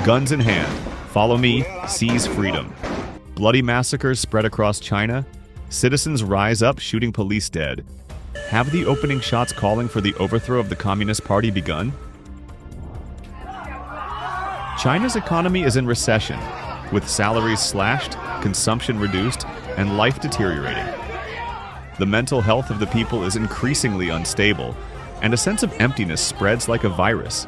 Guns in hand. Follow me. Seize freedom. Bloody massacres spread across China. Citizens rise up, shooting police dead. Have the opening shots calling for the overthrow of the Communist Party begun? China's economy is in recession, with salaries slashed, consumption reduced, and life deteriorating. The mental health of the people is increasingly unstable, and a sense of emptiness spreads like a virus.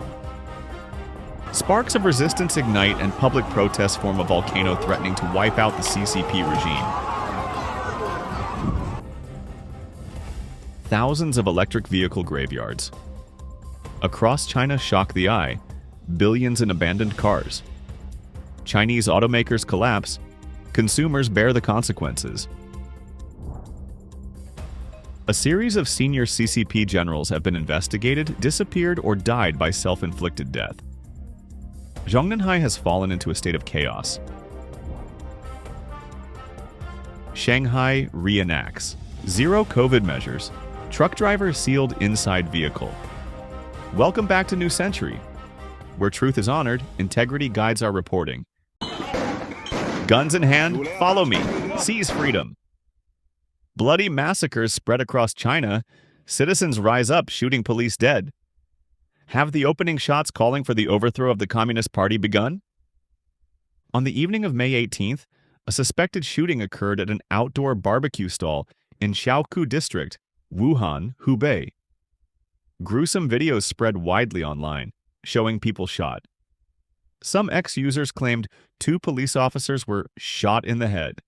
Sparks of resistance ignite and public protests form a volcano threatening to wipe out the CCP regime. Thousands of electric vehicle graveyards. Across China shock the eye, billions in abandoned cars. Chinese automakers collapse, consumers bear the consequences. A series of senior CCP generals have been investigated, disappeared, or died by self-inflicted death. Zhongnanhai has fallen into a state of chaos. Shanghai reenacts. Zero COVID measures. Truck driver sealed inside vehicle. Welcome back to New Century. Where truth is honored, integrity guides our reporting. Guns in hand, follow me. Seize freedom. Bloody massacres spread across China. Citizens rise up, shooting police dead. Have the opening shots calling for the overthrow of the Communist Party begun? On the evening of May 18th, a suspected shooting occurred at an outdoor barbecue stall in Xiaoku District, Wuhan, Hubei. Gruesome videos spread widely online, showing people shot. Some ex-users claimed 2 police officers were shot in the head.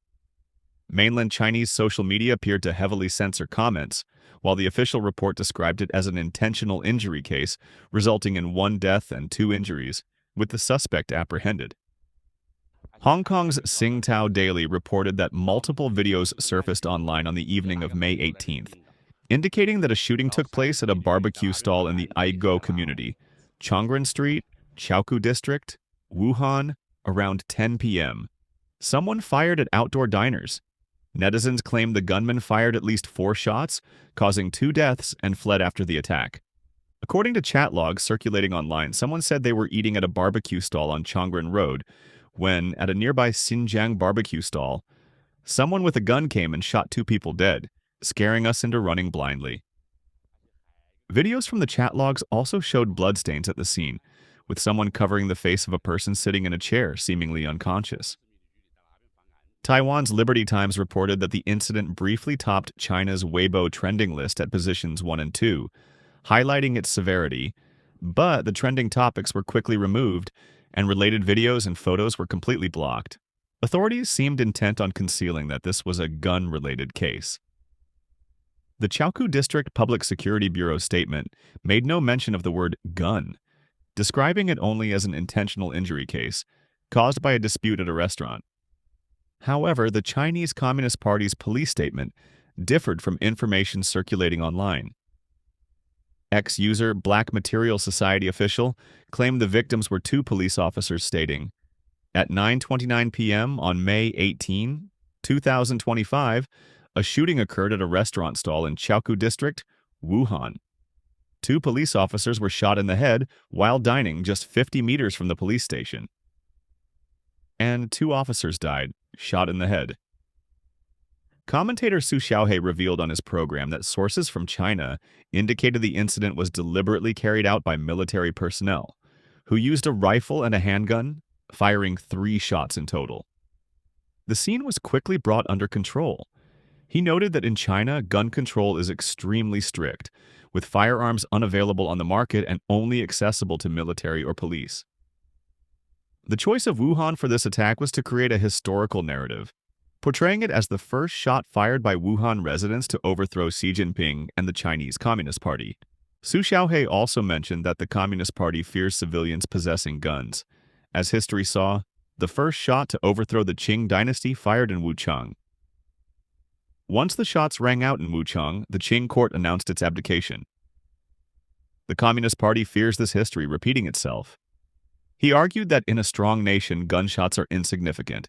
Mainland Chinese social media appeared to heavily censor comments, while the official report described it as an intentional injury case, resulting in 1 death and 2 injuries, with the suspect apprehended. Hong Kong's Singtao Daily reported that multiple videos surfaced online on the evening of May 18th, indicating that a shooting took place at a barbecue stall in the Aigo community, Chongren Street, Xiaoku District, Wuhan, around 10 p.m. Someone fired at outdoor diners. Netizens claimed the gunman fired at least 4 shots, causing 2 deaths, and fled after the attack. According to chat logs circulating online, someone said they were eating at a barbecue stall on Chongren Road when, at a nearby Xinjiang barbecue stall, someone with a gun came and shot 2 people dead, scaring us into running blindly. Videos from the chat logs also showed bloodstains at the scene, with someone covering the face of a person sitting in a chair, seemingly unconscious. Taiwan's Liberty Times reported that the incident briefly topped China's Weibo trending list at positions 1 and 2, highlighting its severity, but the trending topics were quickly removed, and related videos and photos were completely blocked. Authorities seemed intent on concealing that this was a gun-related case. The Xiaoku District Public Security Bureau statement made no mention of the word gun, describing it only as an intentional injury case caused by a dispute at a restaurant. However, the Chinese Communist Party's police statement differed from information circulating online. Ex-user Black Material Society official claimed the victims were 2 police officers, stating, "At 9:29 p.m. on May 18, 2025, a shooting occurred at a restaurant stall in Xiaoku District, Wuhan. 2 police officers were shot in the head while dining just 50 meters from the police station. And 2 officers died, shot in the head." Commentator Su Xiaohei revealed on his program that sources from China indicated the incident was deliberately carried out by military personnel, who used a rifle and a handgun, firing 3 shots in total. The scene was quickly brought under control. He noted that in China, gun control is extremely strict, with firearms unavailable on the market and only accessible to military or police. The choice of Wuhan for this attack was to create a historical narrative, portraying it as the first shot fired by Wuhan residents to overthrow Xi Jinping and the Chinese Communist Party. Su Xiaohei also mentioned that the Communist Party fears civilians possessing guns. As history saw, the first shot to overthrow the Qing dynasty fired in Wuchang. Once the shots rang out in Wuchang, the Qing court announced its abdication. The Communist Party fears this history repeating itself. He argued that in a strong nation, gunshots are insignificant.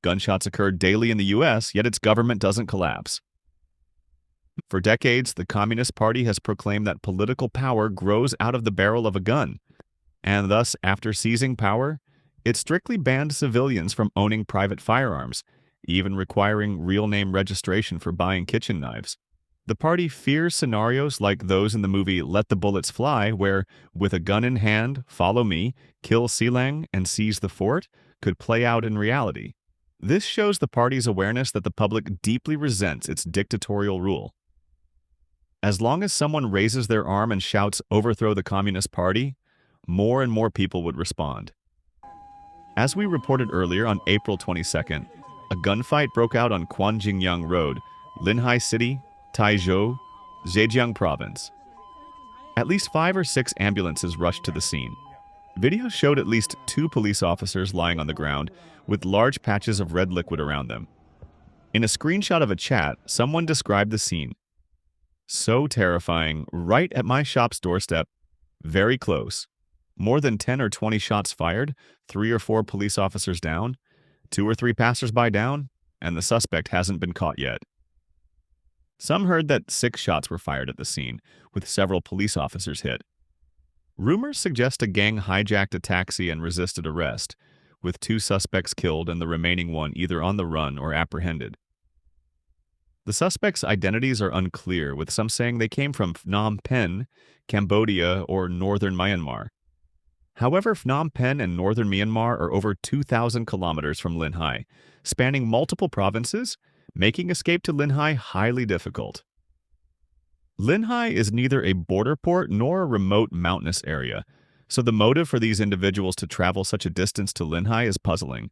Gunshots occur daily in the U.S., yet its government doesn't collapse. For decades, the Communist Party has proclaimed that political power grows out of the barrel of a gun, and thus, after seizing power, It strictly banned civilians from owning private firearms, even requiring real-name registration for buying kitchen knives. The party fears scenarios like those in the movie Let the Bullets Fly, where, with a gun in hand, follow me, kill Silang, and seize the fort, could play out in reality. This shows the party's awareness that the public deeply resents its dictatorial rule. As long as someone raises their arm and shouts, "Overthrow the Communist Party," more and more people would respond. As we reported earlier, on April 22nd, a gunfight broke out on Quanjingyang Road, Linhai City, Taizhou, Zhejiang Province. At least 5 or 6 ambulances rushed to the scene. Videos showed at least 2 police officers lying on the ground with large patches of red liquid around them. In a screenshot of a chat, someone described the scene. "So terrifying, right at my shop's doorstep, very close. More than 10 or 20 shots fired, 3 or 4 police officers down, 2 or 3 passersby down, and the suspect hasn't been caught yet." Some heard that 6 shots were fired at the scene, with several police officers hit. Rumors suggest a gang hijacked a taxi and resisted arrest, with 2 suspects killed and the remaining one either on the run or apprehended. The suspects' identities are unclear, with some saying they came from Phnom Penh, Cambodia, or northern Myanmar. However, Phnom Penh and northern Myanmar are over 2,000 kilometers from Linhai, spanning multiple provinces, making escape to Linhai highly difficult. Linhai is neither a border port nor a remote mountainous area, so the motive for these individuals to travel such a distance to Linhai is puzzling.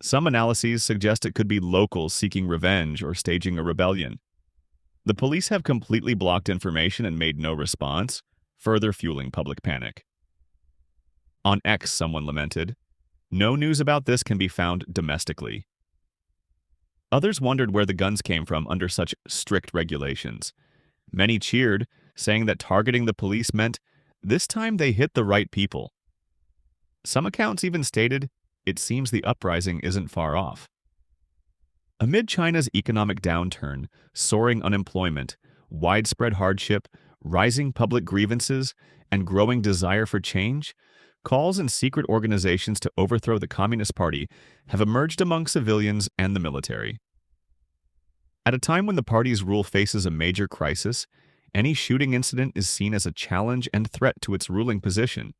Some analyses suggest it could be locals seeking revenge or staging a rebellion. The police have completely blocked information and made no response, further fueling public panic. On X, someone lamented, "No news about this can be found domestically." Others wondered where the guns came from under such strict regulations. Many cheered, saying that targeting the police meant, "This time they hit the right people." Some accounts even stated, "It seems the uprising isn't far off." Amid China's economic downturn, soaring unemployment, widespread hardship, rising public grievances, and growing desire for change, calls in secret organizations to overthrow the Communist Party have emerged among civilians and the military. At a time when the party's rule faces a major crisis, any shooting incident is seen as a challenge and threat to its ruling position.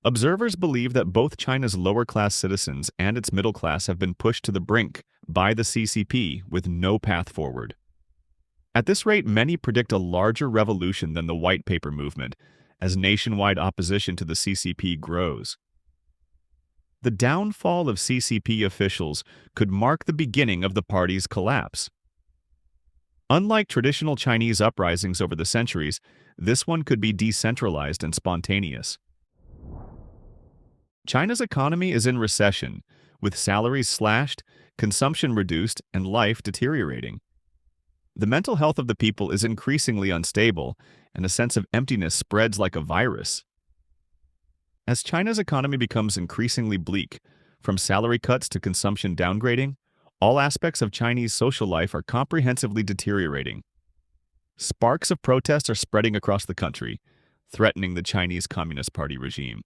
Observers believe that both China's lower-class citizens and its middle class have been pushed to the brink by the CCP with no path forward. At this rate, many predict a larger revolution than the White Paper movement, as nationwide opposition to the CCP grows. The downfall of CCP officials could mark the beginning of the party's collapse. Unlike traditional Chinese uprisings over the centuries, this one could be decentralized and spontaneous. China's economy is in recession, with salaries slashed, consumption reduced, and life deteriorating. The mental health of the people is increasingly unstable, and a sense of emptiness spreads like a virus. As China's economy becomes increasingly bleak, from salary cuts to consumption downgrading, all aspects of Chinese social life are comprehensively deteriorating. Sparks of protest are spreading across the country, threatening the Chinese Communist Party regime.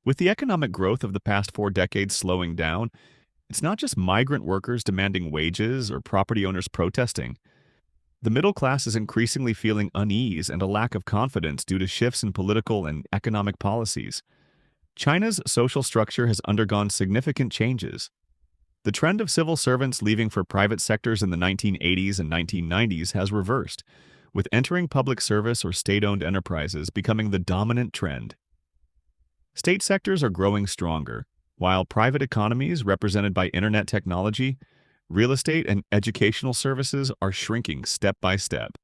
With the economic growth of the past 4 decades slowing down, it's not just migrant workers demanding wages or property owners protesting. The middle class is increasingly feeling unease and a lack of confidence due to shifts in political and economic policies. China's social structure has undergone significant changes. The trend of civil servants leaving for private sectors in the 1980s and 1990s has reversed, with entering public service or state-owned enterprises becoming the dominant trend. State sectors are growing stronger, while private economies, represented by internet technology, real estate, and educational services, are shrinking step by step.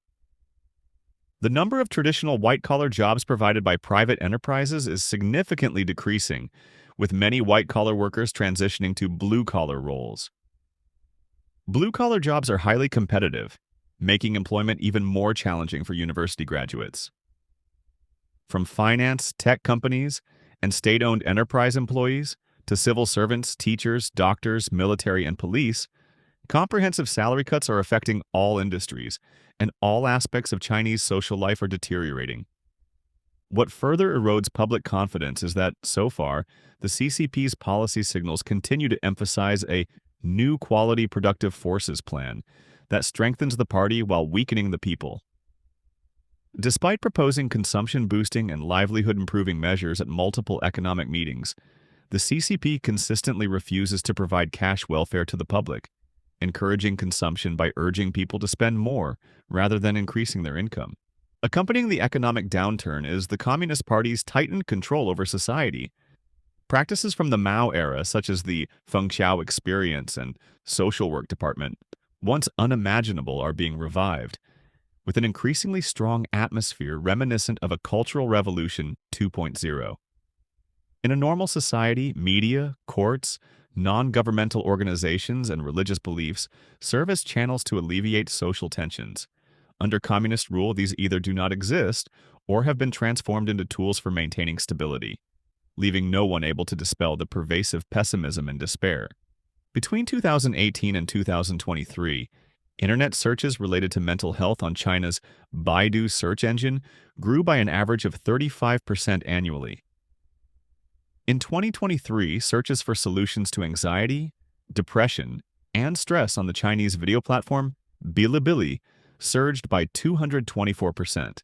The number of traditional white-collar jobs provided by private enterprises is significantly decreasing, with many white-collar workers transitioning to blue-collar roles. Blue-collar jobs are highly competitive, making employment even more challenging for university graduates. From finance, tech companies, and state-owned enterprise employees to civil servants, teachers, doctors, military, and police, comprehensive salary cuts are affecting all industries, and all aspects of Chinese social life are deteriorating. What further erodes public confidence is that, so far, the CCP's policy signals continue to emphasize a new quality productive forces plan that strengthens the party while weakening the people. Despite proposing consumption-boosting and livelihood-improving measures at multiple economic meetings, the CCP consistently refuses to provide cash welfare to the public, encouraging consumption by urging people to spend more rather than increasing their income. Accompanying the economic downturn is the Communist Party's tightened control over society. Practices from the Mao era, such as the Feng Xiao experience and social work department, once unimaginable, are being revived, with an increasingly strong atmosphere reminiscent of a Cultural Revolution 2.0. In a normal society, media, courts, non-governmental organizations, and religious beliefs serve as channels to alleviate social tensions. Under communist rule, these either do not exist or have been transformed into tools for maintaining stability, leaving no one able to dispel the pervasive pessimism and despair. Between 2018 and 2023, internet searches related to mental health on China's Baidu search engine grew by an average of 35% annually. In 2023, searches for solutions to anxiety, depression, and stress on the Chinese video platform Bilibili surged by 224%.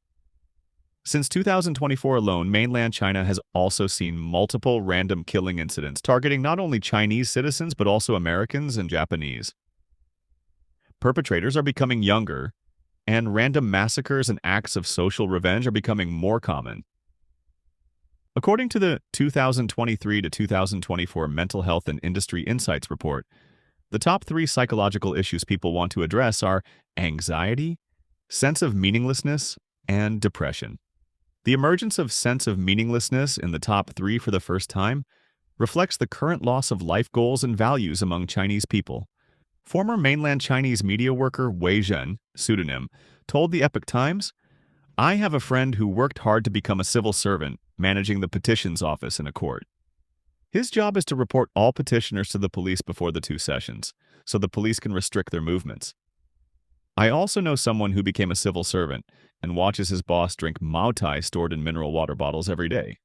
Since 2024 alone, mainland China has also seen multiple random killing incidents targeting not only Chinese citizens but also Americans and Japanese. Perpetrators are becoming younger, and random massacres and acts of social revenge are becoming more common. According to the 2023 to 2024 Mental Health and Industry Insights report, the top 3 psychological issues people want to address are anxiety, sense of meaninglessness, and depression. The emergence of sense of meaninglessness in the top 3 for the first time reflects the current loss of life goals and values among Chinese people. Former mainland Chinese media worker Wei Zhen, pseudonym, told the Epoch Times, "I have a friend who worked hard to become a civil servant, managing the petitions office in a court. His job is to report all petitioners to the police before the 2 sessions, so the police can restrict their movements. I also know someone who became a civil servant and watches his boss drink Mao Tai stored in mineral water bottles every day.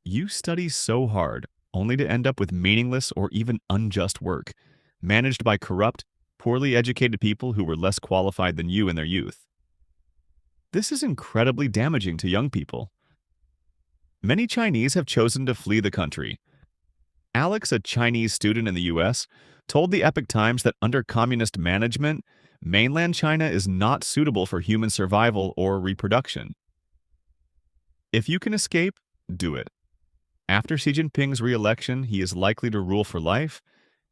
You study so hard, only to end up with meaningless or even unjust work, managed by corrupt, poorly educated people who were less qualified than you in their youth. This is incredibly damaging to young people. Many Chinese have chosen to flee the country. Alex, a Chinese student in the U.S., told the Epoch Times that under communist management, mainland China is not suitable for human survival or reproduction. If you can escape, do it. After Xi Jinping's re-election, he is likely to rule for life,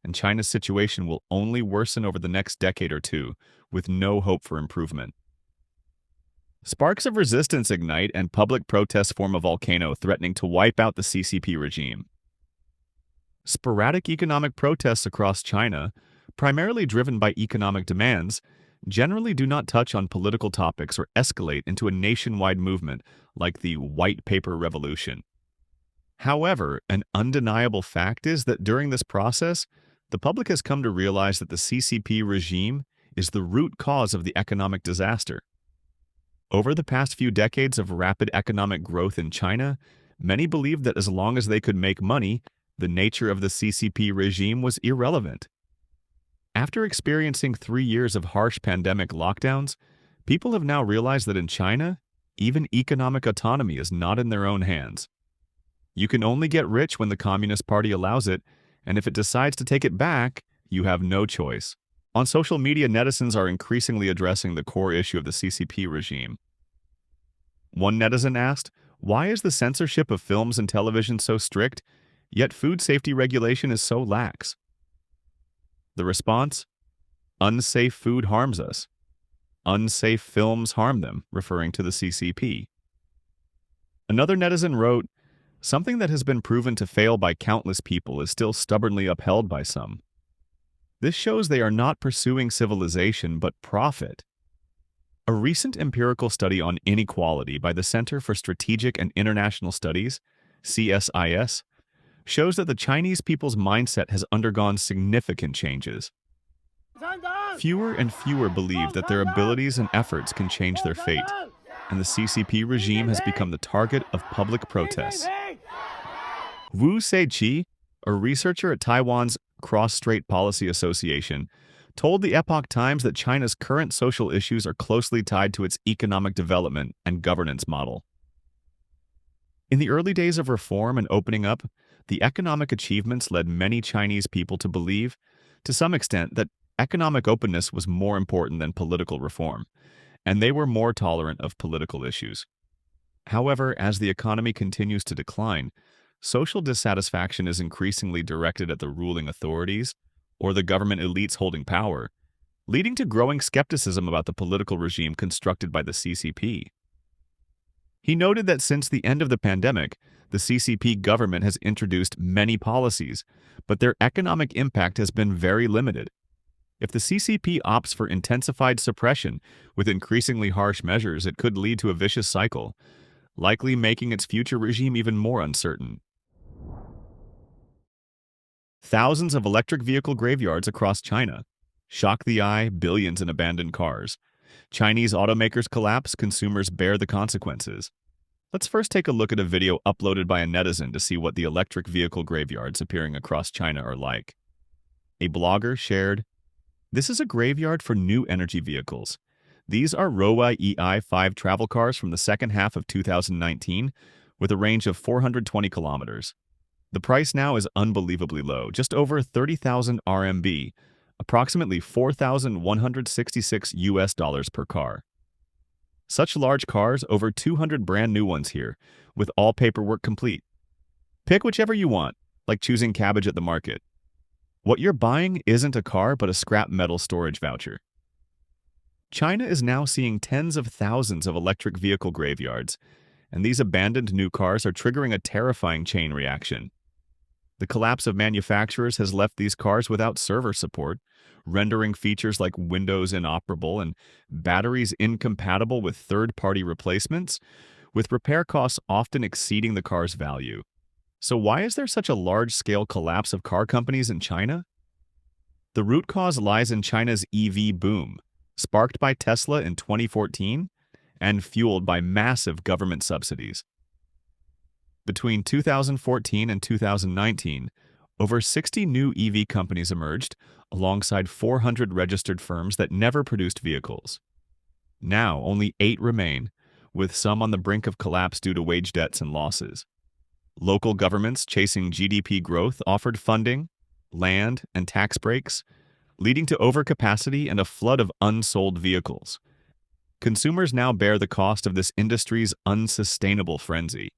and China's situation will only worsen over the next decade or 2, with no hope for improvement. Sparks of resistance ignite and public protests form a volcano threatening to wipe out the CCP regime. Sporadic economic protests across China, primarily driven by economic demands, generally do not touch on political topics or escalate into a nationwide movement like the White Paper Revolution. However, an undeniable fact is that during this process, the public has come to realize that the CCP regime is the root cause of the economic disaster. Over the past few decades of rapid economic growth in China, many believed that as long as they could make money, the nature of the CCP regime was irrelevant. After experiencing 3 years of harsh pandemic lockdowns, people have now realized that in China, even economic autonomy is not in their own hands. You can only get rich when the Communist Party allows it, and if it decides to take it back, you have no choice. On social media, netizens are increasingly addressing the core issue of the CCP regime. One netizen asked, "Why is the censorship of films and television so strict, yet food safety regulation is so lax?" The response? Unsafe food harms us. Unsafe films harm them, referring to the CCP. Another netizen wrote, "Something that has been proven to fail by countless people is still stubbornly upheld by some. This shows they are not pursuing civilization but profit." A recent empirical study on inequality by the Center for Strategic and International Studies, CSIS, shows that the Chinese people's mindset has undergone significant changes. Fewer and fewer believe that their abilities and efforts can change their fate. and the CCP regime has become the target of public protests. Wu Seiqi, a researcher at Taiwan's Cross-Strait Policy Association, told the Epoch Times that China's current social issues are closely tied to its economic development and governance model. In the early days of reform and opening up, the economic achievements led many Chinese people to believe, to some extent, that economic openness was more important than political reform, and they were more tolerant of political issues. However, as the economy continues to decline, social dissatisfaction is increasingly directed at the ruling authorities or the government elites holding power, leading to growing skepticism about the political regime constructed by the CCP. He noted that since the end of the pandemic, the CCP government has introduced many policies, but their economic impact has been very limited. If the CCP opts for intensified suppression with increasingly harsh measures, it could lead to a vicious cycle, likely making its future regime even more uncertain. Thousands of electric vehicle graveyards across China. Shock the eye, billions in abandoned cars. Chinese automakers collapse, consumers bear the consequences. Let's first take a look at a video uploaded by a netizen to see what the electric vehicle graveyards appearing across China are like. A blogger shared, "This is a graveyard for new energy vehicles. These are Rowei EI5 travel cars from the second half of 2019 with a range of 420 kilometers. The price now is unbelievably low, just over 30,000 RMB, approximately 4,166 US dollars per car. Such large cars, over 200 brand new ones here, with all paperwork complete. Pick whichever you want, like choosing cabbage at the market. What you're buying isn't a car but a scrap metal storage voucher." China is now seeing tens of thousands of electric vehicle graveyards, and these abandoned new cars are triggering a terrifying chain reaction. The collapse of manufacturers has left these cars without server support, rendering features like Windows inoperable and batteries incompatible with third-party replacements, with repair costs often exceeding the car's value. So why is there such a large-scale collapse of car companies in China? The root cause lies in China's EV boom, sparked by Tesla in 2014 and fueled by massive government subsidies. Between 2014 and 2019, over 60 new EV companies emerged, alongside 400 registered firms that never produced vehicles. Now, only 8 remain, with some on the brink of collapse due to wage debts and losses. Local governments chasing GDP growth offered funding, land, and tax breaks, leading to overcapacity and a flood of unsold vehicles. Consumers now bear the cost of this industry's unsustainable frenzy.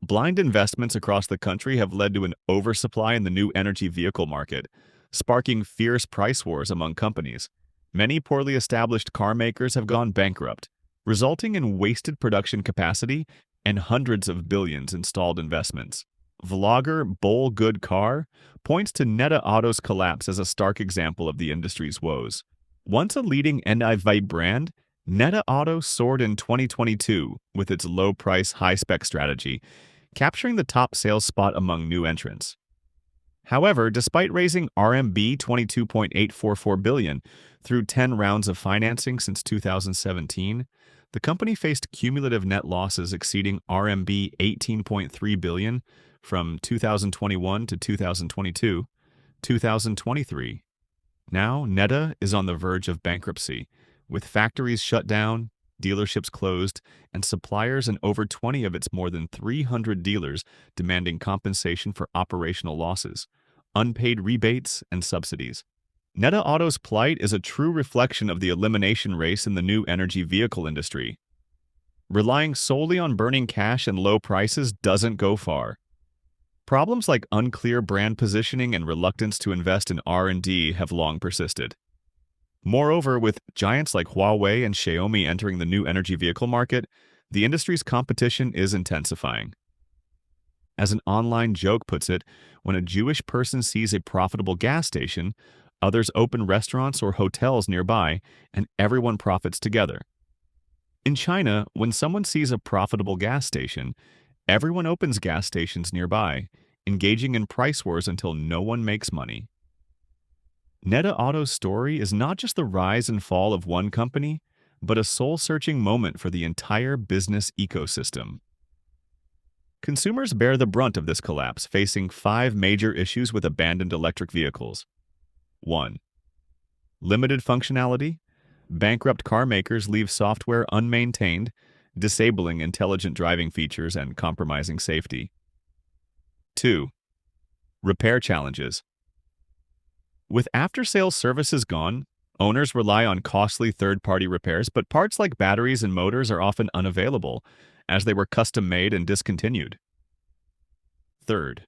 Blind investments across the country have led to an oversupply in the new energy vehicle market, sparking fierce price wars among companies. Many poorly established car makers have gone bankrupt, resulting in wasted production capacity and hundreds of billions in stalled investments. Vlogger Bowl Good Car points to Neta Auto's collapse as a stark example of the industry's woes. Once a leading NIV brand, Neta Auto soared in 2022 with its low-price, high-spec strategy, capturing the top sales spot among new entrants. However, despite raising RMB 22.844 billion through 10 rounds of financing since 2017, the company faced cumulative net losses exceeding RMB 18.3 billion from 2021 to 2022, 2023. Now, Neta is on the verge of bankruptcy, with factories shut down, dealerships closed, and suppliers in over 20 of its more than 300 dealers demanding compensation for operational losses, unpaid rebates, and subsidies. Neta Auto's plight is a true reflection of the elimination race in the new energy vehicle industry. Relying solely on burning cash and low prices doesn't go far. Problems like unclear brand positioning and reluctance to invest in R&D have long persisted. Moreover, with giants like Huawei and Xiaomi entering the new energy vehicle market, the industry's competition is intensifying. As an online joke puts it, when a Jewish person sees a profitable gas station, others open restaurants or hotels nearby, and everyone profits together. In China, when someone sees a profitable gas station, everyone opens gas stations nearby, engaging in price wars until no one makes money. Neta Auto's story is not just the rise and fall of one company, but a soul-searching moment for the entire business ecosystem. Consumers bear the brunt of this collapse, facing 5 major issues with abandoned electric vehicles. 1. Limited functionality. Bankrupt car makers leave software unmaintained, disabling intelligent driving features and compromising safety. 2. Repair challenges. With after-sales services gone, owners rely on costly third-party repairs, but parts like batteries and motors are often unavailable, as they were custom-made and discontinued. Third,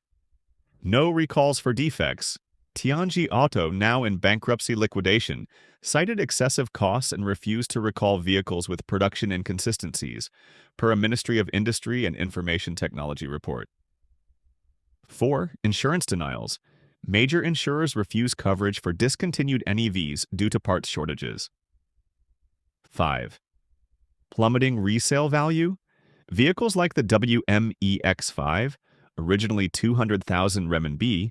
no recalls for defects. Tianji Auto, now in bankruptcy liquidation, cited excessive costs and refused to recall vehicles with production inconsistencies, per a Ministry of Industry and Information Technology report. 4. Insurance denials. Major insurers refuse coverage for discontinued NEVs due to parts shortages. 5. Plummeting resale value. Vehicles like the WMEX5, originally 200,000 renminbi,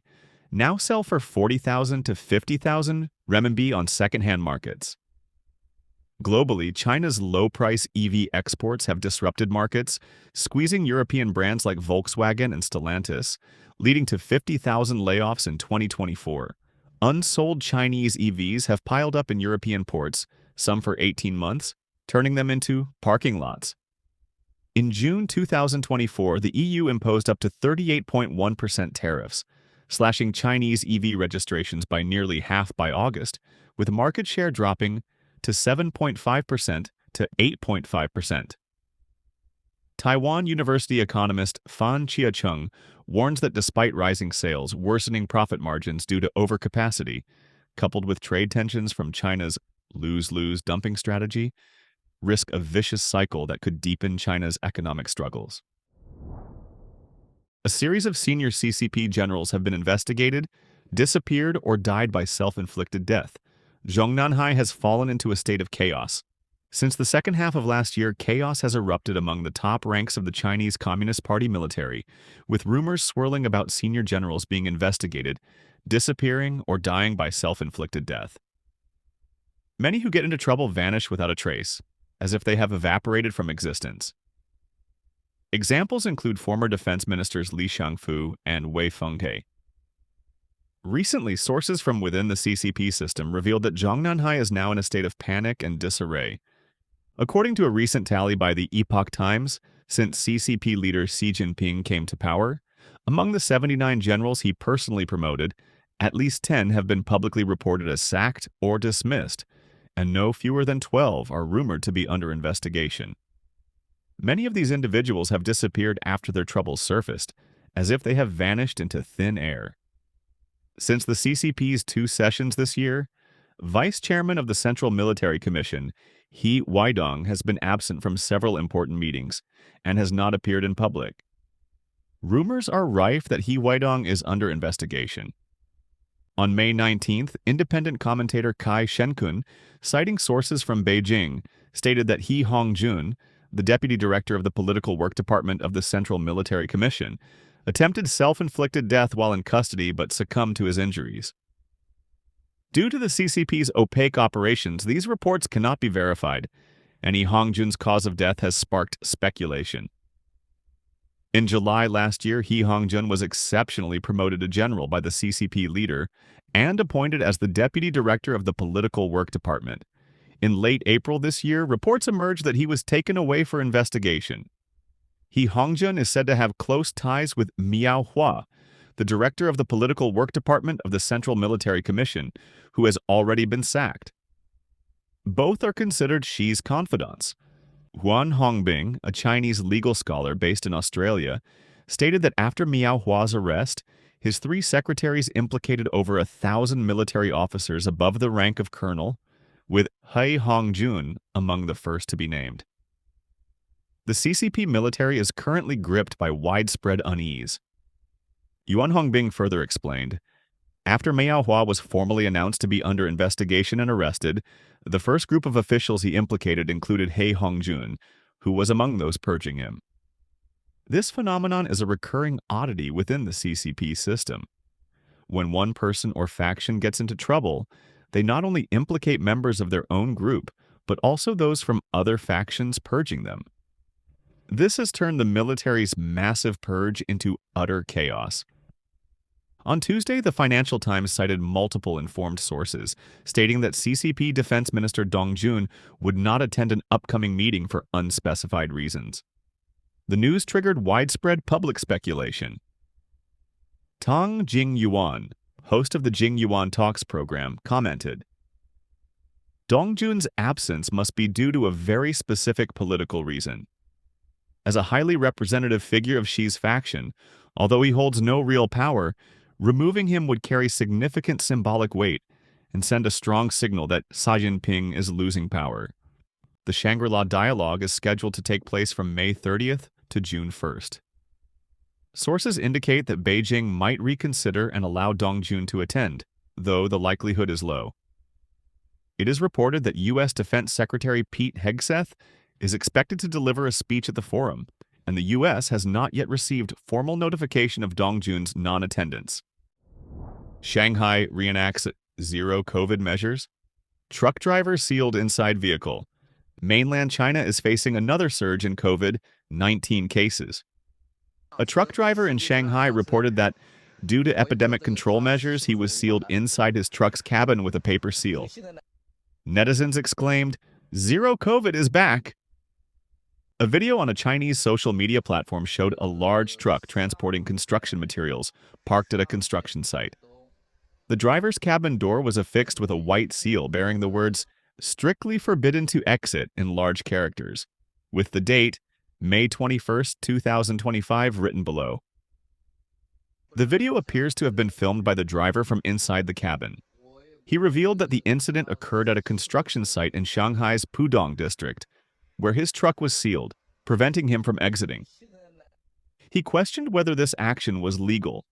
now sell for 40,000 to 50,000 renminbi on second-hand markets. Globally, China's low-price EV exports have disrupted markets, squeezing European brands like Volkswagen and Stellantis, leading to 50,000 layoffs in 2024. Unsold Chinese EVs have piled up in European ports, some for 18 months, turning them into parking lots. In June 2024, the EU imposed up to 38.1% tariffs, slashing Chinese EV registrations by nearly half by August, with market share dropping to 7.5% to 8.5%. Taiwan University economist Fan Chiacheng warns that despite rising sales, worsening profit margins due to overcapacity, coupled with trade tensions from China's lose-lose dumping strategy, risk a vicious cycle that could deepen China's economic struggles. A series of senior CCP generals have been investigated, disappeared, or died by self-inflicted death. Zhongnanhai has fallen into a state of chaos. Since the second half of last year, chaos has erupted among the top ranks of the Chinese Communist Party military, with rumors swirling about senior generals being investigated, disappearing, or dying by self-inflicted death. Many who get into trouble vanish without a trace, as if they have evaporated from existence. Examples include former defense ministers Li Shangfu and Wei Fenghe. Recently, sources from within the CCP system revealed that Zhongnanhai is now in a state of panic and disarray. According to a recent tally by the Epoch Times, since CCP leader Xi Jinping came to power, among the 79 generals he personally promoted, at least 10 have been publicly reported as sacked or dismissed, and no fewer than 12 are rumored to be under investigation. Many of these individuals have disappeared after their troubles surfaced, as if they have vanished into thin air. Since the CCP's 2 sessions this year, Vice Chairman of the Central Military Commission, He Weidong, has been absent from several important meetings and has not appeared in public. Rumors are rife that He Weidong is under investigation. On May 19th, independent commentator Kai Shenkun, citing sources from Beijing, stated that He Hongjun, the deputy director of the Political Work Department of the Central Military Commission, attempted self-inflicted death while in custody but succumbed to his injuries. Due to the CCP's opaque operations, these reports cannot be verified, and He Hongjun's cause of death has sparked speculation. In July last year, He Hongjun was exceptionally promoted to general by the CCP leader and appointed as the deputy director of the Political Work Department. In late April this year, reports emerged that he was taken away for investigation. He Hongjun is said to have close ties with Miao Hua, the director of the Political Work Department of the Central Military Commission, who has already been sacked. Both are considered Xi's confidants. Huan Hongbing, a Chinese legal scholar based in Australia, stated that after Miao Hua's arrest, his 3 secretaries implicated over 1,000 military officers above the rank of colonel, with He Hongjun among the first to be named. The CCP military is currently gripped by widespread unease. Yuan Hongbing further explained, after Miao Hua was formally announced to be under investigation and arrested, the first group of officials he implicated included He Hongjun, who was among those purging him. This phenomenon is a recurring oddity within the CCP system. When one person or faction gets into trouble, they not only implicate members of their own group, but also those from other factions purging them. This has turned the military's massive purge into utter chaos. On Tuesday, the Financial Times cited multiple informed sources, stating that CCP Defense Minister Dong Jun would not attend an upcoming meeting for unspecified reasons. The news triggered widespread public speculation. Tang Jingyuan, host of the Jingyuan Talks program, commented, "Dong Jun's absence must be due to a very specific political reason. As a highly representative figure of Xi's faction, although he holds no real power, removing him would carry significant symbolic weight and send a strong signal that Xi Jinping is losing power." The Shangri-La dialogue is scheduled to take place from May 30th to June 1st. Sources indicate that Beijing might reconsider and allow Dong Jun to attend, though the likelihood is low. It is reported that U.S. Defense Secretary Pete Hegseth is expected to deliver a speech at the forum, and the U.S. has not yet received formal notification of Dong Jun's non-attendance. Shanghai reenacts zero COVID measures. Truck driver sealed inside vehicle. Mainland China is facing another surge in COVID-19 cases. A truck driver in Shanghai reported that, due to epidemic control measures, he was sealed inside his truck's cabin with a paper seal. Netizens exclaimed, "Zero COVID is back!" A video on a Chinese social media platform showed a large truck transporting construction materials parked at a construction site. The driver's cabin door was affixed with a white seal bearing the words, "Strictly forbidden to exit" in large characters, with the date, May 21st, 2025, written below. The video appears to have been filmed by the driver from inside the cabin. He revealed that the incident occurred at a construction site in Shanghai's Pudong district, where his truck was sealed, preventing him from exiting. He questioned whether this action was legal.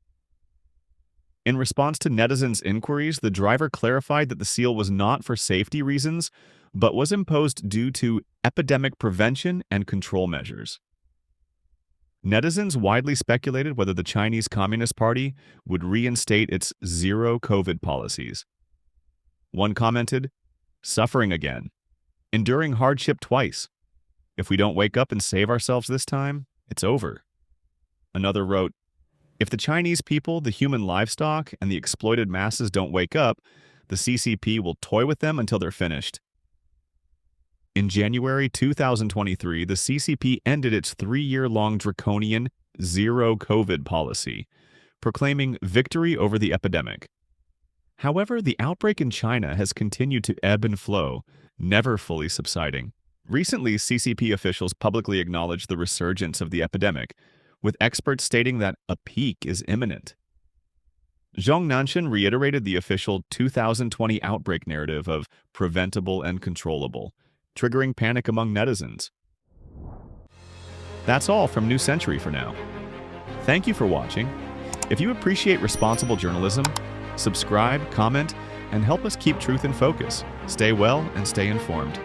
In response to netizens' inquiries, the driver clarified that the seal was not for safety reasons, but was imposed due to epidemic prevention and control measures. Netizens widely speculated whether the Chinese Communist Party would reinstate its zero COVID policies. One commented, "Suffering again. Enduring hardship twice. If we don't wake up and save ourselves this time, it's over." Another wrote, "If the Chinese people, the human livestock, and the exploited masses don't wake up, the CCP will toy with them until they're finished." In January 2023, the CCP ended its 3-year-long draconian zero COVID policy, proclaiming victory over the epidemic. However, the outbreak in China has continued to ebb and flow, never fully subsiding. Recently, CCP officials publicly acknowledged the resurgence of the epidemic, with experts stating that a peak is imminent. Zhongnanhai reiterated the official 2020 outbreak narrative of preventable and controllable, triggering panic among netizens. That's all from New Century for now. Thank you for watching. If you appreciate responsible journalism, subscribe, comment, and help us keep truth in focus. Stay well and stay informed.